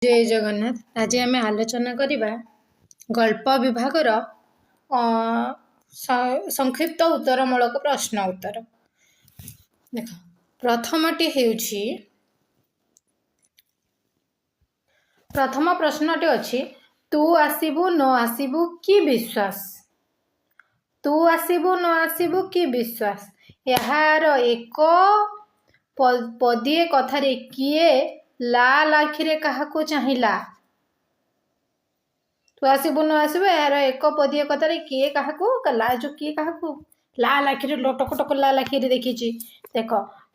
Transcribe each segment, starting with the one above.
जय जगन्नाथ। आज आम आलोचना करवा गल्प विभागर संक्षिप्त उत्तरमूलक प्रश्न उत्तर। देख प्रथमटी हेउछि प्रथम प्रश्नटी अछि तू आसीबु न आसीबु कि विश्वास। तू आसीबु न आसीबु कि विश्वास यार एक पदिए कथारे किए लाल आखिरे काहाकू चाहिला। तू आसीबु न आसीबु यार एक पदिए कथारे किए काहाकू जो किए काहाकू लाल आखिरे लोटकटक लाल आखिरे देखिछि। देख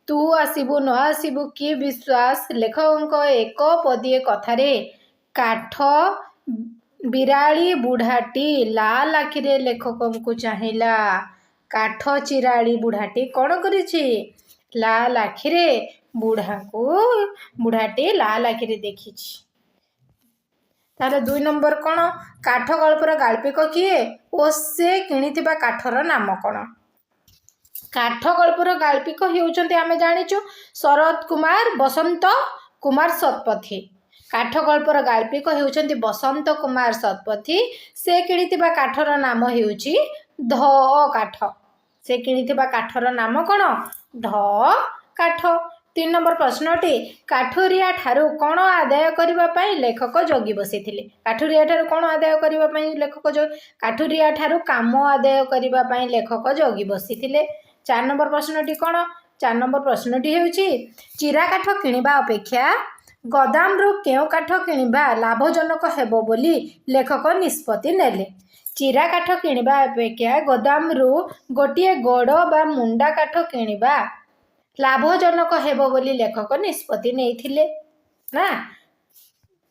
तू आसीबु न आसीबु कि विश्वास लेखक एक पदिए कथारे काठ बिराड़ी बुढ़ाटी लाल आखिरे लेखक को चाहिला। काठ चिराड़ी बुढ़ाटी कौन करिछि लाल आखिरे बुढ़ाटी लाल आखिरे देखिछि। ताले 2 नंबर कौन काठ गल्पर गाल्पिक किए ओ से किणिथिबा काठर नाम कौन। काठ गल्पर गाल्पिक हेउचंती आमे जानिचु शरद कुमार बसंत कुमार शतपथी। काठ गल्पर गाल्पिक हेउचंती बसंत कुमार शतपथी। से किणिथिबा काठर नाम हेउची ध काठ। से किणिथिबा काठर नाम कौन ध काठ। 3 नंबर प्रश्नटी काठुरिया ठारू कौन आदाय करबा पई लेखक जगी बसिथिले। काठुरिया ठारू कौन आदाय करबा पई लेखक काठुरिया ठारू काम आदाय करबा पई लेखक जगी बसिथिले। 4 नंबर प्रश्नटी कौन 4 नंबर प्रश्नटी हेउची चिरा काठ किणिबा अपेक्षा गोदामरू केउ काठ किणिबा लाभजनक हेबो बोली लेखक निष्पत्ति नेले। चिरा काठ किणिबा अपेक्षा गोदामरू गोटिए गोड़ बा मुंडा काठ किणिबा लाभजनक हेबो बोली लेखक निष्पत्ति नेइथिले ना।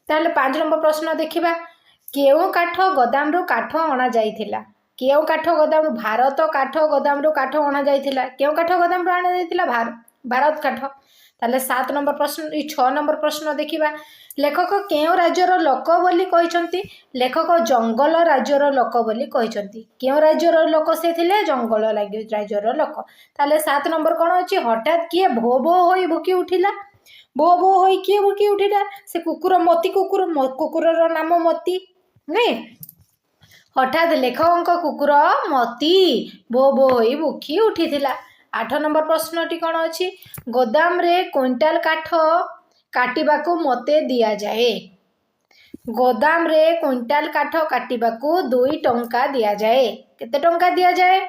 ताले 5 नंबर प्रश्न देखिबा केउ काठ गोदामरू काठ अणा जाइथिला। केउ काठ गोदाम भारत काठ गोदामरू काठ अणा जाइथिला। केउ काठ गोदामरू अणा जाइथिला भारत काठ। ताले 7 नंबर प्रश्न 6 नंबर प्रश्न देखिबा लेखक केउ राज्यर लोक बोली कहिसंती। लेखक जंगल राज्यर लोक बोली कहिसंती। केउ राज्यर लोक से थिले जंगल राज्यर लोक। ताले 7 नंबर कोन अछि हठात किए भो भो होई भुकी उठिला। भो भो होई किए भुकी उठिला से कुकुर मती कुकुरर नाम मती नै। हठात लेखक कुकुर मती भो भो होई भुकी उठिथिला। 8 नंबर प्रश्नटी कौन अछि गोदाम रे क्विंटाल काठ काटिबाकू मते दिया जाए। गोदाम रे क्विंटाल काठ काटिबाकू 2 टंका दिया जाए। केते टंका दिया जाए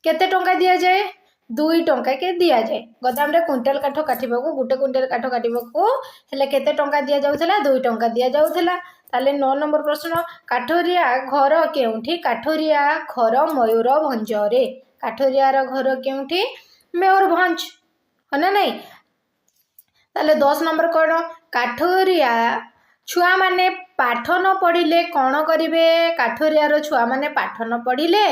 केते टंका दिया जाए 2 टंका के दिया जाए। गोदाम रे क्विंटाल काठ काटिबाकू गुटे क्विंटाल काठ काटिबाकू हेले केते टंका दिया जाउथला 2 टंका दिया जाउथला। ताले 9 नंबर प्रश्न काठुरिया घर केउठी काठुरिया घर मयूरभंज रे। काठुरिया रो घर केउठी मयूरभंज हना नहीं। ताले 10 नंबर कौन काठुरिया छुआ माने पाठ न पढ़िले कौन करिवे। काठुरिया रो छुआ माने पाठ न पढ़िले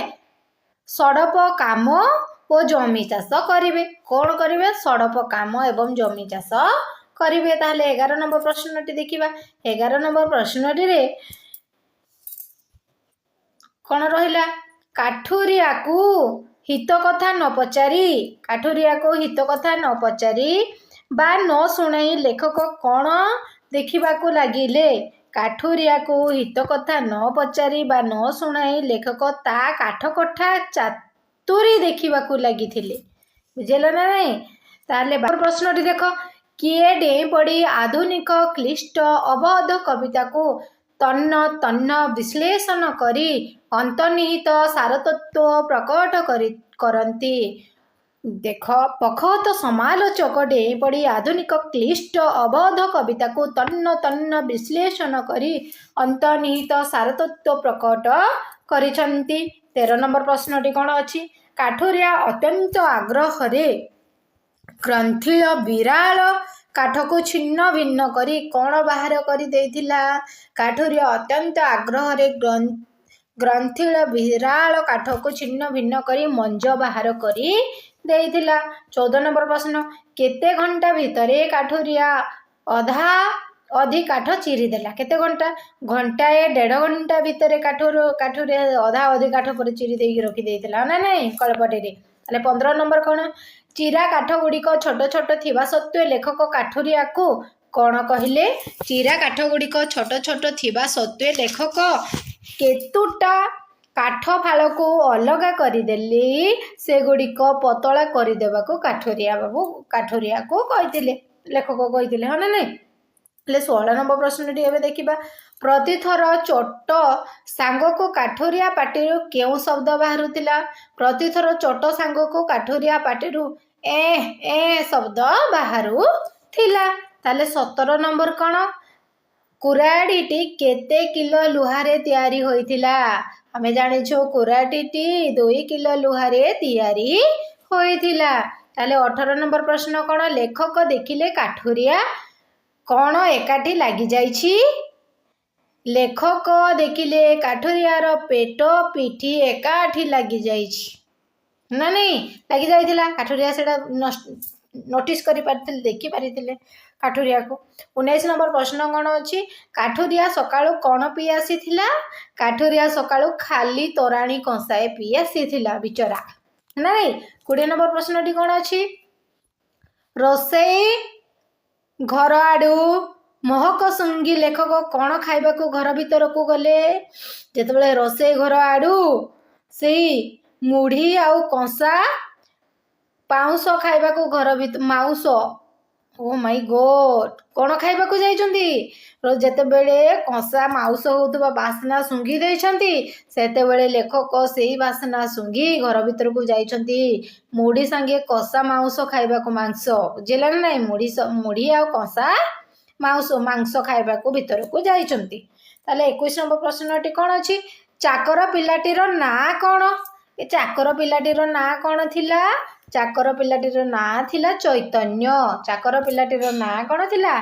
सड़प काम और जमी चाष करिवे। कौन करिवे सड़प काम एवं जमी चाष करिवे। ताले 11 नंबर प्रश्नटी देखिबा 11 नंबर प्रश्नटी रे कौन रहिला काठुरिया को हित कथा न पचारी। काठुरिया को हित कथा न पचारी बा न सुनाई लेखक कौन देखिबाकू लागिले। काठुरिया को हित कथा न पचारी बा न सुनाई लेखक ता काठ कठा चातुरी देखिबाकू लागिथिले। बुझेला ना नहीं। ताले प्रश्नटी देख किए डेई पड़ी आधुनिक क्लिष्ट अवध कविता को तन्न तन्न विश्लेषण करी अंतर्निहित सारतत्व प्रकट करती। देख पखत समालोचक डेई पड़ी आधुनिक क्लिष्ट अवध कविता को तन्न तन्न विश्लेषण करी अंतर्निहित सारतत्व प्रकट करिसंती। 13 नंबर प्रश्नटी कौन अछि काठुरिया अत्यंत आग्रह रे ग्रंथिल विराल काठ को छिन्न भिन्न करी कौन बाहर करी देइथिला। काठुरिया अत्यंत आग्रह रे ग्रंथिल विराल काठ को छिन्न भिन्न करी मंज बाहर करी देइथिला। 14 नंबर प्रश्न केते घंटा भितरे काठुरिया अधा अधि काठ चिरी देला। केते घंटा घंटाए 1.5 घंटा भितरे काठुरिया अधा अधि काठ पर चिरी देई रखी देइथिला ना नहीं कलपटे रे। ताले 15 नंबर कौन चिरा काठ गुड़िक छोट छोट थिबा सत्वे लेखक काठुरिया को କ'ଣ କହିଲେ? ଚିରା କାଠ ଗୁଡ଼ିକ ଛୋଟ ଛୋଟ ଥିବା ସତ୍ତ୍ୱେ ଲେଖକ କେତୁଟା କାଠ ଫାଳକୁ ଅଲଗା କରିଦେଲି ସେଗୁଡ଼ିକ ପତଳା କରିଦେବାକୁ କାଠୁରିଆକୁ କହିଥିଲେ, ଲେଖକ କହିଥିଲେ, ହଁ ନା ନାଇଁ? ହେଲେ 16 ନମ୍ବର ପ୍ରଶ୍ନଟି ଏବେ ଦେଖିବା। ପ୍ରତିଥର ଚୋଟ ସାଙ୍ଗକୁ କାଠୁରିଆ ପାଟିରୁ କେଉଁ ଶବ୍ଦ ବାହାରୁଥିଲା? ପ୍ରତିଥର ଚୋଟ ସାଙ୍ଗକୁ କାଠୁରିଆ ପାଟିରୁ ଶବ୍ଦ ବାହାରୁଥିଲା। ତାହେଲେ 17 ନମ୍ବର କ'ଣ? କୁରାଢ଼ୀଟି କେତେ କିଲୋ ଲୁହାରେ ତିଆରି ହୋଇଥିଲା? ଆମେ ଜାଣିଛୁ କୁରାଢ଼ୀଟି 2 କିଲୋ ଲୁହାରେ ତିଆରି ହୋଇଥିଲା। ତାହେଲେ 18 ନମ୍ବର ପ୍ରଶ୍ନ କ'ଣ? ଲେଖକ ଦେଖିଲେ କାଠୁରିଆ କ'ଣ ଏକାଠି ଲାଗିଯାଇଛି? ଲେଖକ ଦେଖିଲେ କାଠୁରିଆର ପେଟ ପିଠି ଏକାଠି ଲାଗିଯାଇଛି ନା ନାଇଁ? ଲାଗିଯାଇଥିଲା। କାଠୁରିଆ ସେଟା ନୋଟିସ୍ କରିପାରିଥିଲେ, ଦେଖିପାରିଥିଲେ କାଠୁରିଆକୁ। 19 ନମ୍ବର ପ୍ରଶ୍ନ କ'ଣ ଅଛି? କାଠୁରିଆ ସକାଳୁ କ'ଣ ପିଇ ଆସିଥିଲା? କାଠୁରିଆ ସକାଳୁ ଖାଲି ତୋରାଣୀ କଂସାଏ ପିଇ ଆସିଥିଲା ବିଚରା, ନାଇଁ? 20 ନମ୍ବର ପ୍ରଶ୍ନଟି କ'ଣ ଅଛି? ରୋଷେଇ ଘର ଆଡ଼ୁ ମହକ ଶୁଙ୍ଗି ଲେଖକ କ'ଣ ଖାଇବାକୁ ଘର ଭିତରକୁ ଗଲେ? ଯେତେବେଳେ ରୋଷେଇ ଘର ଆଡ଼ୁ ସେଇ ମୁଢ଼ି ଆଉ କଂସା ପାଉଁଶ ଖାଇବାକୁ ଓ ମାଇ ଗଡ୍, କ'ଣ ଖାଇବାକୁ ଯାଇଛନ୍ତି? ଯେତେବେଳେ କଂସା ମାଉଁସ ହେଉଥିବା ବାସ୍ନା ଶୁଙ୍ଘି ଦେଇଛନ୍ତି, ସେତେବେଳେ ଲେଖକ ସେଇ ବାସ୍ନା ଶୁଙ୍ଘି ଘର ଭିତରକୁ ଯାଇଛନ୍ତି ମୁଢ଼ି ସାଙ୍ଗେ କଷା ମାଉଁସ ଖାଇବାକୁ। ମାଂସ, ବୁଝିଲା ନା ନାଇଁ? ମୁଢ଼ି ଆଉ କଷା ମାଂସ ଖାଇବାକୁ ଭିତରକୁ ଯାଇଛନ୍ତି। ତାହେଲେ 21 ନମ୍ବର ପ୍ରଶ୍ନଟି କ'ଣ ଅଛି? ଚାକର ପିଲାଟିର ନାଁ କ'ଣ? ଏ ଚାକର ପିଲାଟିର ନାଁ କ'ଣ ଥିଲା? ଚାକର ପିଲାଟିର ନାଁ ଥିଲା ଚୈତନ୍ୟ। ଚାକର ପିଲାଟିର ନାଁ କ'ଣ ଥିଲା?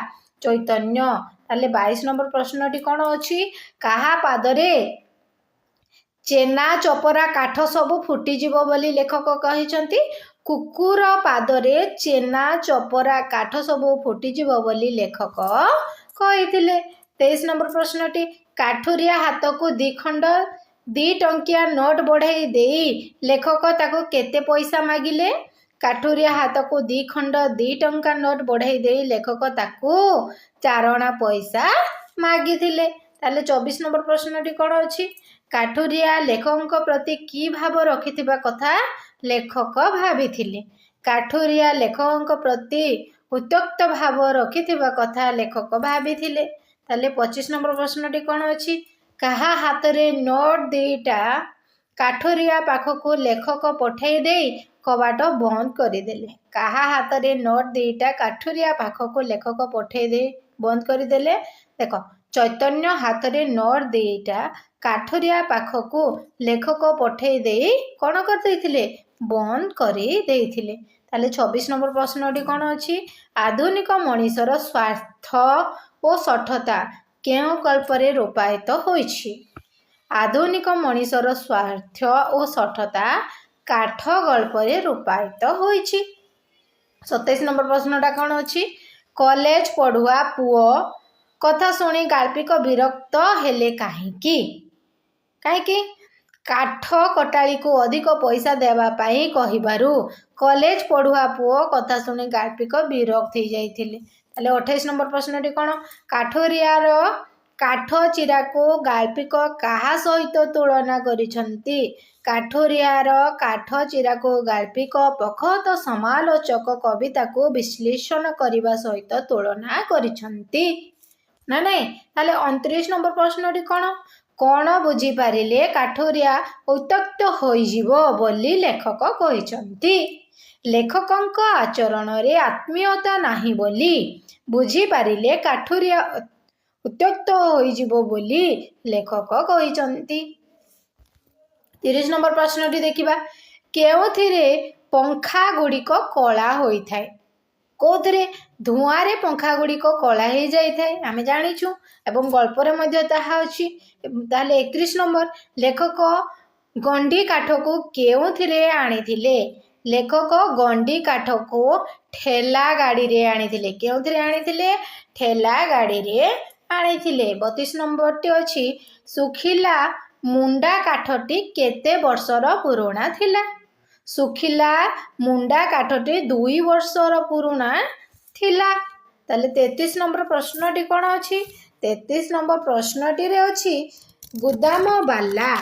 ଚୈତନ୍ୟ। ତାହେଲେ 22 ନମ୍ବର ପ୍ରଶ୍ନଟି କ'ଣ ଅଛି? କାହା ପାଦରେ ଚେନା ଚପରା କାଠ ସବୁ ଫୁଟିଯିବ ବୋଲି ଲେଖକ କହିଛନ୍ତି? କୁକୁର ପାଦରେ ଚେନା ଚପରା କାଠ ସବୁ ଫୁଟିଯିବ ବୋଲି ଲେଖକ କହିଥିଲେ। 23 ନମ୍ବର ପ୍ରଶ୍ନଟି କାଠୁରିଆ ହାତକୁ 2 ଖଣ୍ଡ 2 ଟଙ୍କିଆ ନୋଟ ବଢ଼େଇ ଦେଇ ଲେଖକ ତାକୁ କେତେ ପଇସା ମାଗିଲେ? କାଠୁରିଆ ହାତକୁ 2 ଖଣ୍ଡ 2 ଟଙ୍କା ନୋଟ ବଢ଼େଇ ଦେଇ ଲେଖକ ତାକୁ 4 ଅଣା ପଇସା ମାଗିଥିଲେ। ତାହେଲେ 24 ନମ୍ବର ପ୍ରଶ୍ନଟି କ'ଣ ଅଛି? କାଠୁରିଆ ଲେଖକଙ୍କ ପ୍ରତି କି ଭାବ ରଖିଥିବା କଥା ଲେଖକ ଭାବିଥିଲେ? କାଠୁରିଆ ଲେଖକଙ୍କ ପ୍ରତି ଉତ୍ତ୍ୟକ୍ତ ଭାବ ରଖିଥିବା କଥା ଲେଖକ ଭାବିଥିଲେ। ତାହେଲେ 25 ନମ୍ବର ପ୍ରଶ୍ନଟି କ'ଣ ଅଛି? କାହା ହାତରେ ନୋଟ 2ଟା କାଠୁରିଆ ପାଖକୁ ଲେଖକ ପଠେଇ ଦେଇ କବାଟ ବନ୍ଦ କରିଦେଲେ? କାହା ହାତରେ ନୋଟ 2ଟା କାଠୁରିଆ ପାଖକୁ ଲେଖକ ପଠେଇ ଦେଇ ବନ୍ଦ କରିଦେଲେ? ଦେଖ, ଚୈତନ୍ୟ ହାତରେ ନୋଟ 2ଟା କାଠୁରିଆ ପାଖକୁ ଲେଖକ ପଠେଇ ଦେଇ କ'ଣ କରିଦେଇଥିଲେ? ବନ୍ଦ କରିଦେଇଥିଲେ। ତାହେଲେ 26 ନମ୍ବର ପ୍ରଶ୍ନଟି କ'ଣ ଅଛି? ଆଧୁନିକ ମଣିଷର ସ୍ୱାର୍ଥ ଓ ଶଠତା କେଉଁ ଗଳ୍ପରେ ରୂପାୟିତ ହୋଇଛି? ଆଧୁନିକ ମଣିଷର ସ୍ୱାର୍ଥ ଓ ଶଠତା କାଠ ଗଳ୍ପରେ ରୂପାୟିତ ହୋଇଛି। 27 ନମ୍ବର ପ୍ରଶ୍ନଟା କ'ଣ ଅଛି? କଲେଜ ପଢ଼ୁଆ ପୁଅ କଥା ଶୁଣି ଗାଳ୍ପିକ ବିରକ୍ତ ହେଲେ କାହିଁକି? କାଠ କଟାଳିକୁ ଅଧିକ ପଇସା ଦେବା ପାଇଁ କହିବାରୁ କଲେଜ ପଢ଼ୁଆ ପୁଅ କଥା ଶୁଣି ଗାଳ୍ପିକ ବିରକ୍ତ ହେଇଯାଇଥିଲେ। ତାହେଲେ 28 ନମ୍ବର ପ୍ରଶ୍ନଟି କ'ଣ? କାଠୁରିଆର କାଠ ଚିରାକୁ ଗାଳ୍ପିକ କାହା ସହିତ ତୁଳନା କରିଛନ୍ତି? କାଠୁରିଆର କାଠ ଚିରାକୁ ଗାଳ୍ପିକ ପୋଖତ ସମାଲୋଚକ କବିତାକୁ ବିଶ୍ଳେଷଣ କରିବା ସହିତ ତୁଳନା କରିଛନ୍ତି ନା ନାଇଁ? ତାହେଲେ 29 ନମ୍ବର ପ୍ରଶ୍ନଟି କ'ଣ? କ'ଣ ବୁଝିପାରିଲେ କାଠୁରିଆ ଉତ୍ତ୍ୟକ୍ତ ହୋଇଯିବ ବୋଲି ଲେଖକ କହିଛନ୍ତି? ଲେଖକଙ୍କ ଆଚରଣରେ ଆତ୍ମୀୟତା ନାହିଁ ବୋଲି ବୁଝିପାରିଲେ କାଠୁରିଆ ଉତ୍ତ୍ୟକ୍ତ ହୋଇଯିବ ବୋଲି ଲେଖକ କହିଛନ୍ତି। 30 ନମ୍ବର ପ୍ରଶ୍ନଟି ଦେଖିବା। କେଉଁଥିରେ ପଙ୍ଖା ଗୁଡ଼ିକ କଳା ହୋଇଥାଏ? କେଉଁଥିରେ? ଧୂଆଁରେ ପଙ୍ଖା ଗୁଡ଼ିକ କଳା ହେଇଯାଇଥାଏ, ଆମେ ଜାଣିଛୁ, ଏବଂ ଗଳ୍ପରେ ମଧ୍ୟ ତାହା ଅଛି। ତାହେଲେ 31 ନମ୍ବର, ଲେଖକ ଗଣ୍ଡି କାଠକୁ କେଉଁଥିରେ ଆଣିଥିଲେ? ଲେଖକ ଗଣ୍ଡି କାଠକୁ ଠେଲା ଗାଡ଼ିରେ ଆଣିଥିଲେ। କେଉଁଥିରେ ଆଣିଥିଲେ? ଠେଲା ଗାଡ଼ିରେ ଆଣିଥିଲେ। 32 ନମ୍ବରଟି ଅଛି, ଶୁଖିଲା ମୁଣ୍ଡା କାଠଟି କେତେ ବର୍ଷର ପୁରୁଣା ଥିଲା? ଶୁଖିଲା ମୁଣ୍ଡା କାଠଟି 2 ବର୍ଷର ପୁରୁଣା ଥିଲା। ତ ताले 33 नंबर प्रश्नटी कौन अच्छी 33 नंबर प्रश्नटी रे अच्छी गुदाम बाला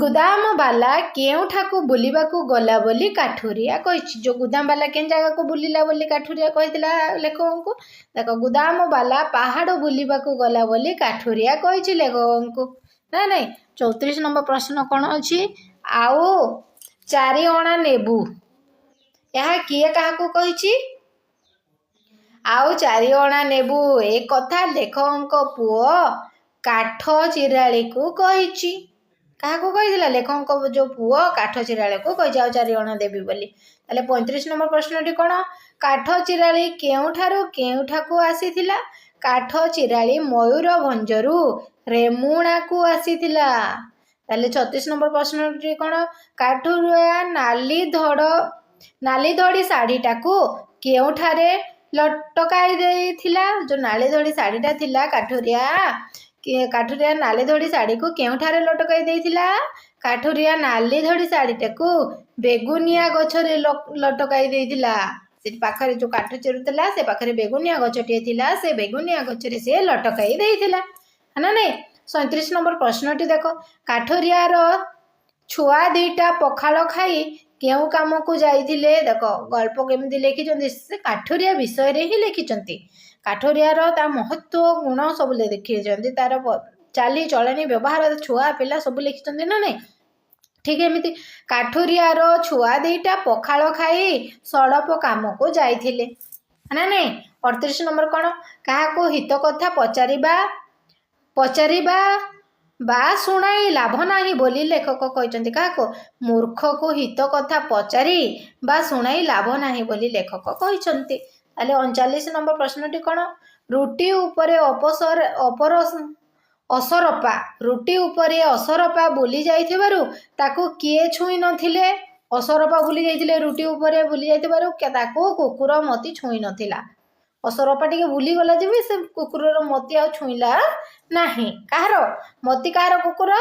गुदाम बाला केउठाकू बुलिबाकू गला बोली काठुरिया कहिछि जो गुदाम बाला केन जगह को बुलिला बोली काठुरिया कहितला लेखक को देखो गुदाम बाला पहाड़ बुलिबाकू गला बोली काठुरिया कहिछि लेखक को ना नहीं 34 नंबर प्रश्न कौन अच्छी आओ 4 अणा नेबू यह किए काहाकू कहिछि आओ 4 अणा नेबू ए कथा लेखक पुओ काठ चिराली को कहिछि क्या कही लेखक जो पुओ काठ चिराली को कही आओ 4 अणा देवी बोली ताले 35 नंबर प्रश्नटी कौन काठ चिराली केउठारू केउठाकू आसीथिला काठ चिराली मयूरभंजरू रेमुणा को आसीथिला ताले 36 नंबर प्रश्नटी कौन काठुरिया नाली धड़ी शाढ़ीटाकू केउठारे लटकाई देथिला जो नाली धड़ी शाढ़ीटा थिला काठुरिया नाली धड़ी शाढ़ी को केउठारे लटकाई देथिला काठुरिया नाली धड़ी शाढ़ीटाकू बेगुनिया गछरे लटकाई देथिला से पाखरे जो काठ चिरुतला से पाखरे बेगुनिया गछटिए थिला से बेगुनिया गछरे से लटकाई देथिला है ना नहीं 37 नंबर प्रश्नटी देखो काठुरियार छुआ दीटा पखाल खाई केउ काम को जाइथिले देखो गल्प केमती लिखिଛନ୍ତି से काठुरिया विषय रे ही लिखिଛନ୍ତି काठुरियार ता महत्व गुण सब देखिଛନ୍ତି तार चाली चलनी व्यवहार छुआ पिला सब लिखिଛନ୍ତି ना नहीं ठीक एमती काठुरियार छुआ दीटा पखाल खाई सड़प काम को जाइथिले ना नहीं 38 नंबर कौन काहाको हित कथा पचारिबा बा शुणाई लाभ नाही बोली लेखक कहते क्या मूर्ख को हित कथा पचारि बा शुणाई लाभ नाही बोली लेखक कहते 39 नंबर प्रश्नटी कौन रुटी उपरे असरपा रुटी उपरे असरपा बुली जाइथिबारु ताकू किए छुई नथिले असरपा बुली जाइथिले रुटी उपरे बुली जाइथिबारु ताकू कुकुर मती छुई नथिला असरपा टिके बुली गला जे से कुकुरर मती आ छुईला नहीं कहार मती कहार कुकुर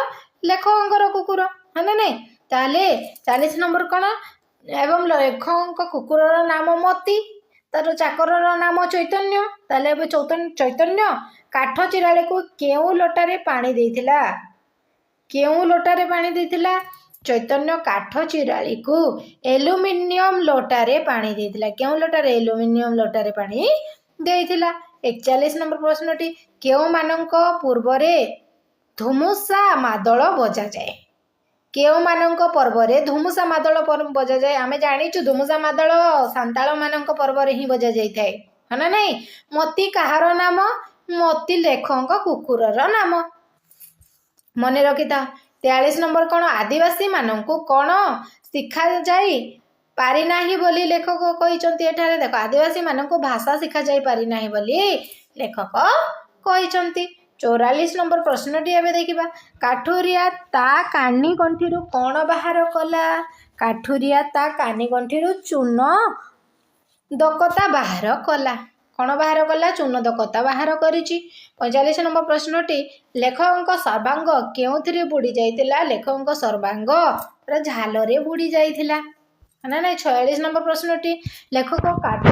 लेखकर कुकुर है ना नहीं ताले 40 नंबर कौन एवं लेखक कुकुरर नाम मती तार चाकर नाम चैतन्य ताले चैतन्य काठ चिराली को केउ लोटारे पानी देथिला केउ लोटारे पानी देथिला चैतन्य काठ चिराली को एल्युमिनियम लोटारे पानी देथिला केउ लोटारे एल्युमिनियम लोटारे पानी देथिला 41 नंबर प्रश्नटी केउ मानक पूर्वरे धुमुसा मादल बजा जाए केउ मानक पर्व रे धुमुसा मादल बजा जाए आमे जानिछु धुमुसा मादल सांताल मानक पर्व रे ही बजा जाई थाए है ना नहीं मती कहार नाम मती लेखक कुकुरर नाम मने रखिता 43 नंबर कौन आदिवासी मानक कौन शिखा जाई पारि नाही बोली लेखक कहिचंती एठारे देखो आदिवासी मानक भाषा शिखा जाई पारि नाही बोली लेखक कहिचंती 44 नंबर प्रश्नटी एबे देखिबा काठुरिया ता कानी गंठीरु कौन बाहर कला काठुरिया ता कानी गंठीरु चून दकता बाहर कला कौन बाहर कला चून दकता बाहर करिछि 45 नंबर प्रश्नटी लेखक सर्वांग केउथिरे बुड़ी जाइतिला लेखक सर्वांग झालरे बुड़ी जाइतिला ना नहीं 46 नंबर प्रश्नटी लेखक काठ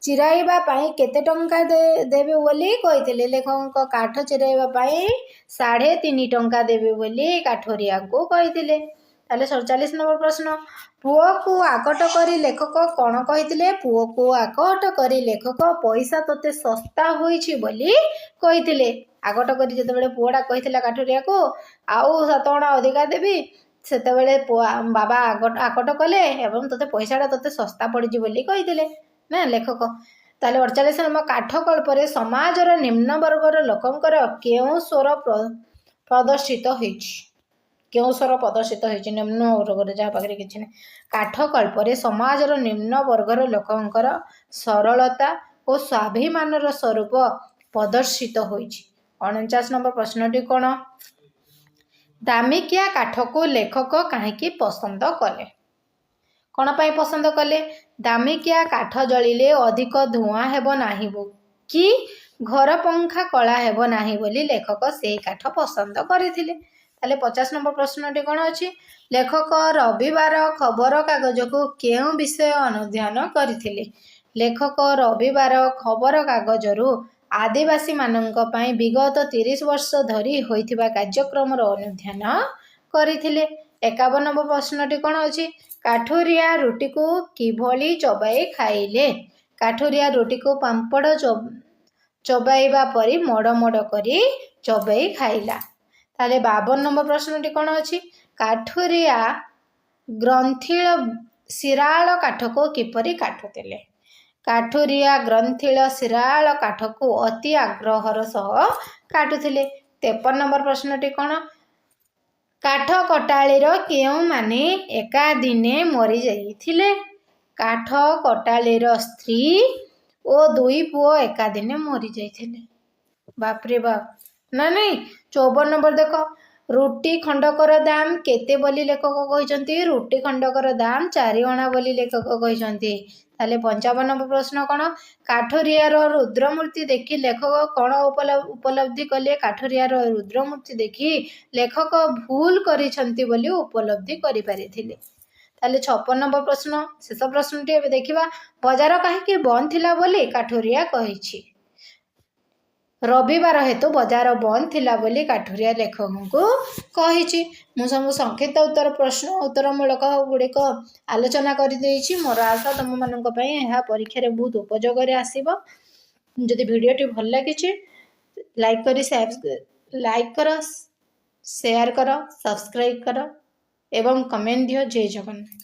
चिराइबा पाई केते टंका देबे बोली कहिथिले लेखक काठ चिराइबा पाई 3.5 टंका देबे बोली काठोरिया को कहिथिले ताले 47 नंबर प्रश्न पुओ को आकट करी लेखक कौन कहिथिले पुओ को आकट करी लेखक पैसा तोते सस्ता होईछि बोली कहिथिले आकट करी जतबेले पुओडा कहिथिला काठोरिया को आउ 7 अणा अधिका देबी सेतेबेले बाबा आकट कले एवं तोते पैसाटा तोते सस्ता पड़िछि बोली कहिथिले ना लेखक ताले 48 नंबर काठ कल्परे समाजर निम्न वर्गर लोकंकर केउ स्वर प्रदर्शित होइछि केउ स्वर प्रदर्शित होइछि निम्न वर्गर जा पाखरे किछि नै काठ कल्परे समाजर निम्न वर्गर लोकंकर सरलता और स्वाभिमानर स्वरूप प्रदर्शित होइछि 49 नंबर प्रश्नटी कोन दामिकिया काठ को लेखक कहीं पसंद कले कौन पाई पसंद कले दामिकिया काठ जलिले अधिक धुआं हेब नाही कि घर पंखा कला हेब नाही बोली लेखक से काठ पसंद करथिले ताले 50 नंबर प्रश्नटी कौन अच्छी लेखक रविवार खबर कागज को केउं विषय अनुध्यान करथिले लेखक रविवार खबर कागजरू आदिवासी माननक पई विगत 30 वर्ष धरी होइथिबा कार्यक्रम अनुध्यान करथिले 51 नंबर प्रश्नटी कौन अच्छी काठुरिया रुटी को किभली चबाई खाइले काठुरिया रुटी को पांपड़ चबाइबा परी मड़ मड़ करी चबाई खाइला ताले 52 नंबर प्रश्नटी कौन अच्छी काठुरिया ग्रंथिल शिराल काठ को किपरि काटुतिले काठुरिया ग्रंथिल शिराल काठ को अति आग्रहर सह काटुतिले 53 नंबर प्रश्नटी कौन काठ कटाळीर केउं माने एका दिने मरी जाइथिले काठ कटाळीर स्त्री ओ दुई पुओ एका दिने मरी जाइथिले बापरे बाप ना नहीं 54 नंबर देख रुटी खंडकर दाम केते बोली लेखक कहते रुटी खंडकर दाम 4 अणा बोली लेखक कहते ताले 55 नंबर प्रश्न कौन काठुरियार रुद्रमूर्ति देखी लेखक कौन उपलब्धि कले काठुरियार रुद्रमूर्ति देखी लेखक भूल करिसंती बोली उपलब्धि करि पारिथिले ताले 56 नंबर प्रश्न शेष प्रश्नटी एबे देखिबा बाजार काहे बंद थिला बोली काठुरिया कहिछि रविवार हेतु बाजार बंद थिला बोली काठुरिया लेखक को कहिछि मु सब संक्षिप्त उत्तर प्रश्न उत्तरमूलक गुड़िक आलोचना कर देछि मोर आशा तुम मानक पई एहा परीक्षा रे बहुत उपयोग रे आसीबो जदि वीडियोटी भल लागिछि लाइक करो शेयर करो सब्सक्राइब करो एवं कमेंट दियो जय जगन्नाथ।